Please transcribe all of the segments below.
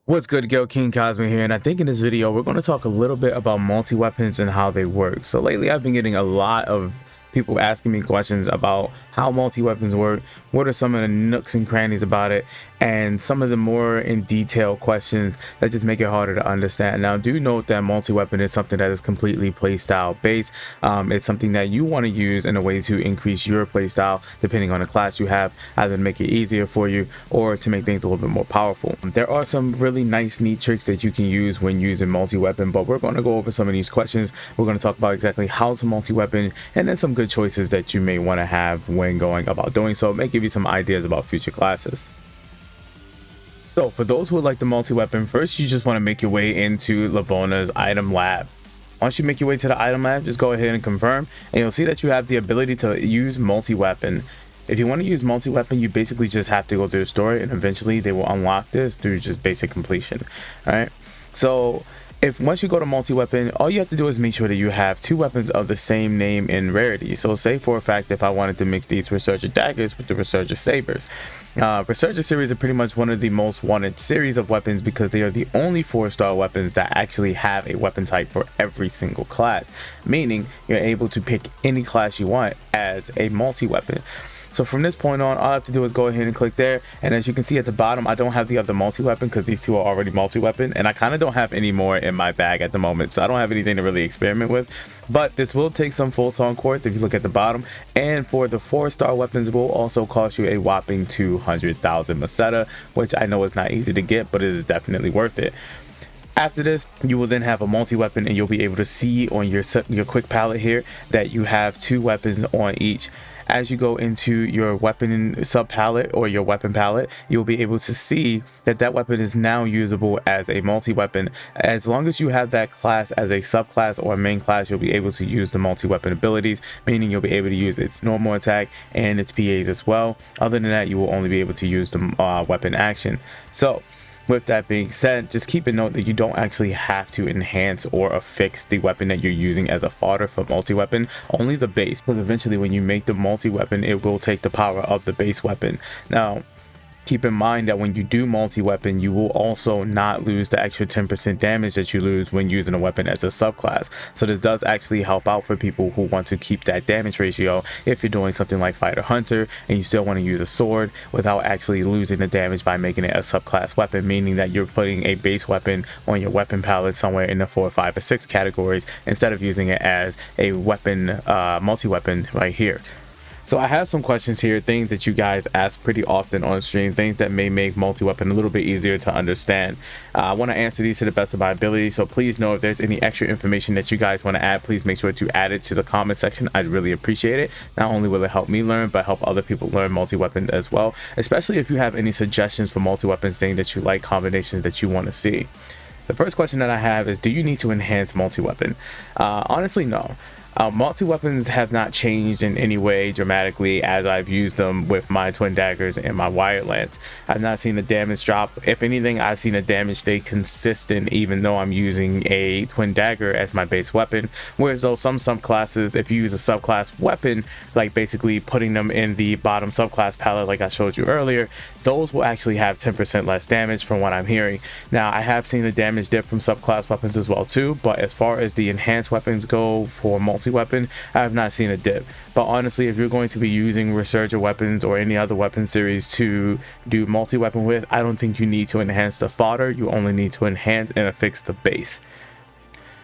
What's good, Gil King Cosmo here, and I think in this video we're going to talk a little bit about multi-weapons and how they work. So lately I've been getting a lot of people asking me questions about how multi-weapons work, what are some of the nooks and crannies about it, and some of the more in detail questions that just make it harder to understand. Now, do note that multi-weapon is something that is completely playstyle based. It's something that you want to use in a way to increase your playstyle depending on the class you have, either to make it easier for you or to make things a little bit more powerful. There are some really nice, neat tricks that you can use when using multi-weapon, but we're going to go over some of these questions. We're going to talk about exactly how to multi-weapon and then some good choices that you may want to have when going about doing so. It may give you some ideas about future classes. So for those who would like the multi-weapon, first you just want to make your way into Lavona's item lab. Once you make your way to the item lab, just go ahead and confirm, and you'll see that you have the ability to use multi-weapon. If you want to use multi-weapon, you basically just have to go through the story, and eventually they will unlock this through just basic completion. All right, so once you go to multi-weapon, all you have to do is make sure that you have two weapons of the same name and rarity. So say for a fact, if I wanted to mix these Resurgor daggers with the Resurgor sabers, Resurgor series are pretty much one of the most wanted series of weapons because they are the only 4-star weapons that actually have a weapon type for every single class, meaning you're able to pick any class you want as a multi-weapon. So from this point on, all I have to do is go ahead and click there, and as you can see at the bottom, I don't have the other multi-weapon because these two are already multi-weapon, and I kind of don't have any more in my bag at the moment, so I don't have anything to really experiment with. But this will take some full-tone quartz if you look at the bottom, and for the 4-star weapons will also cost you a whopping 200,000 Meseta, which I know is not easy to get, but it is definitely worth it. After this, you will then have a multi-weapon, and you'll be able to see on your quick palette here that you have two weapons on each. As you go into your weapon sub palette or your weapon palette, you'll be able to see that that weapon is now usable as a multi-weapon. As long as you have that class as a subclass or a main class, you'll be able to use the multi-weapon abilities, meaning you'll be able to use its normal attack and its PAs as well. Other than that, you will only be able to use the weapon action. So with that being said, just keep a note that you don't actually have to enhance or affix the weapon that you're using as a fodder for multi-weapon, only the base, because eventually when you make the multi-weapon, it will take the power of the base weapon. Now, keep in mind that when you do multi-weapon, you will also not lose the extra 10% damage that you lose when using a weapon as a subclass. So this does actually help out for people who want to keep that damage ratio if you're doing something like Fighter Hunter and you still want to use a sword without actually losing the damage by making it a subclass weapon, meaning that you're putting a base weapon on your weapon palette somewhere in the 4, 5, or 6 categories instead of using it as a weapon multi-weapon right here. So I have some questions here, things that you guys ask pretty often on stream, things that may make multi-weapon a little bit easier to understand. I want to answer these to the best of my ability, so please know if there's any extra information that you guys want to add, please make sure to add it to the comment section. I'd really appreciate it. Not only will it help me learn, but help other people learn multi-weapon as well, especially if you have any suggestions for multi-weapons, things that you like, combinations that you want to see. The first question that I have is, do you need to enhance multi-weapon? Honestly, no. Multi-weapons have not changed in any way dramatically as I've used them with my twin daggers and my wire lance. I've not seen the damage drop. If anything, I've seen the damage stay consistent even though I'm using a twin dagger as my base weapon. Whereas though some subclasses, if you use a subclass weapon, like basically putting them in the bottom subclass palette like I showed you earlier, those will actually have 10% less damage from what I'm hearing. Now, I have seen the damage dip from subclass weapons as well too, but as far as the enhanced weapons go for multi-weapon, I have not seen a dip. But honestly, if you're going to be using Resurgor weapons or any other weapon series to do multi-weapon with, I don't think you need to enhance the fodder. You only need to enhance and affix the base.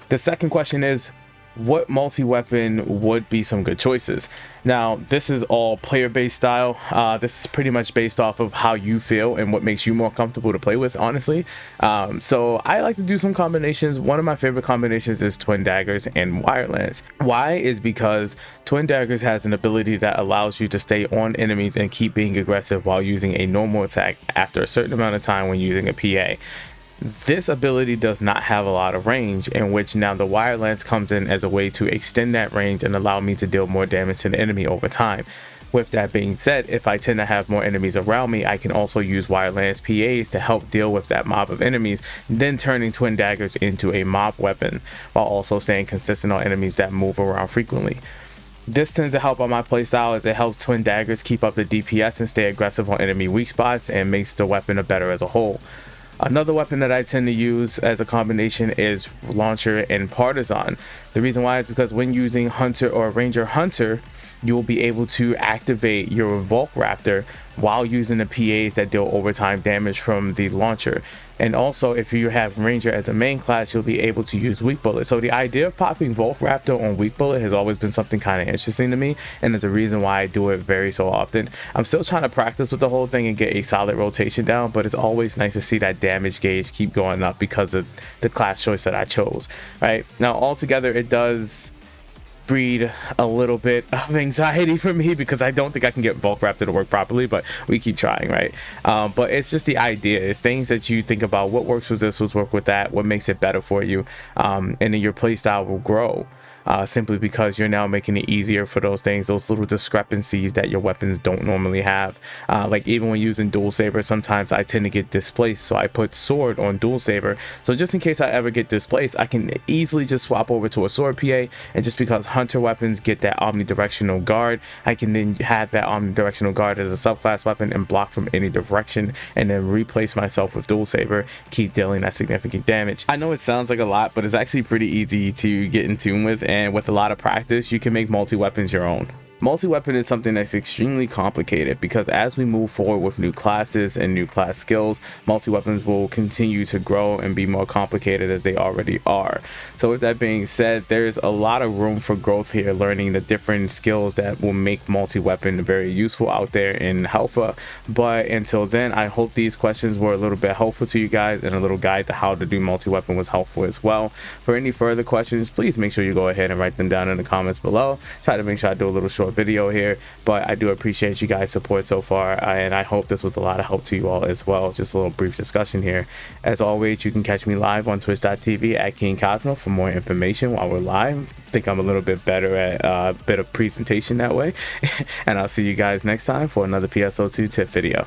The second question is, what multi-weapon would be some good choices? Now, this is all player-based style. This is pretty much based off of how you feel and what makes you more comfortable to play with, honestly. So I like to do some combinations. One of my favorite combinations is twin daggers and wire lance. Why is because twin daggers has an ability that allows you to stay on enemies and keep being aggressive while using a normal attack after a certain amount of time when using a PA. This ability does not have a lot of range, in which now the wire lance comes in as a way to extend that range and allow me to deal more damage to the enemy over time. With that being said, if I tend to have more enemies around me, I can also use wire lance PAs to help deal with that mob of enemies, then turning twin daggers into a mob weapon while also staying consistent on enemies that move around frequently. This tends to help on my playstyle as it helps twin daggers keep up the DPS and stay aggressive on enemy weak spots and makes the weapon better as a whole. Another weapon that I tend to use as a combination is Launcher and Partisan. The reason why is because when using Hunter or Ranger Hunter, you will be able to activate your Volk Raptor while using the PAs that deal overtime damage from the launcher. And also, if you have Ranger as a main class, you'll be able to use Weak Bullet. So the idea of popping Volk Raptor on Weak Bullet has always been something kind of interesting to me, and it's a reason why I do it very so often. I'm still trying to practice with the whole thing and get a solid rotation down, but it's always nice to see that damage gauge keep going up because of the class choice that I chose. Right now, altogether, it does breed a little bit of anxiety for me because I don't think I can get Volk Raptor to work properly, but we keep trying, right? But it's just the idea. It's things that you think about. What works with this will work with that. What makes it better for you, and then your playstyle will grow. Simply because you're now making it easier for those things, those little discrepancies that your weapons don't normally have. Like even when using dual saber, sometimes I tend to get displaced, so I put sword on dual saber. So just in case I ever get displaced, I can easily just swap over to a sword PA. And just because hunter weapons get that omnidirectional guard, I can then have that omnidirectional guard as a subclass weapon and block from any direction, and then replace myself with dual saber, keep dealing that significant damage. I know it sounds like a lot, but it's actually pretty easy to get in tune with, and with a lot of practice you can make multi-weapons your own. Multi-weapon is something that's extremely complicated because as we move forward with new classes and new class skills, multi-weapons will continue to grow and be more complicated as they already are. So with that being said, there's a lot of room for growth here, learning the different skills that will make multi-weapon very useful out there in Alpha. But until then, I hope these questions were a little bit helpful to you guys, and a little guide to how to do multi-weapon was helpful as well. For any further questions, please make sure you go ahead and write them down in the comments below. Try to make sure I do a little short video here, but I do appreciate you guys' support so far, and I hope this was a lot of help to you all as well. Just a little brief discussion here. As always, you can catch me live on twitch.tv at King Cosmo for more information while we're live. I think I'm a little bit better at a bit of presentation that way. And I'll see you guys next time for another PSO2 tip video.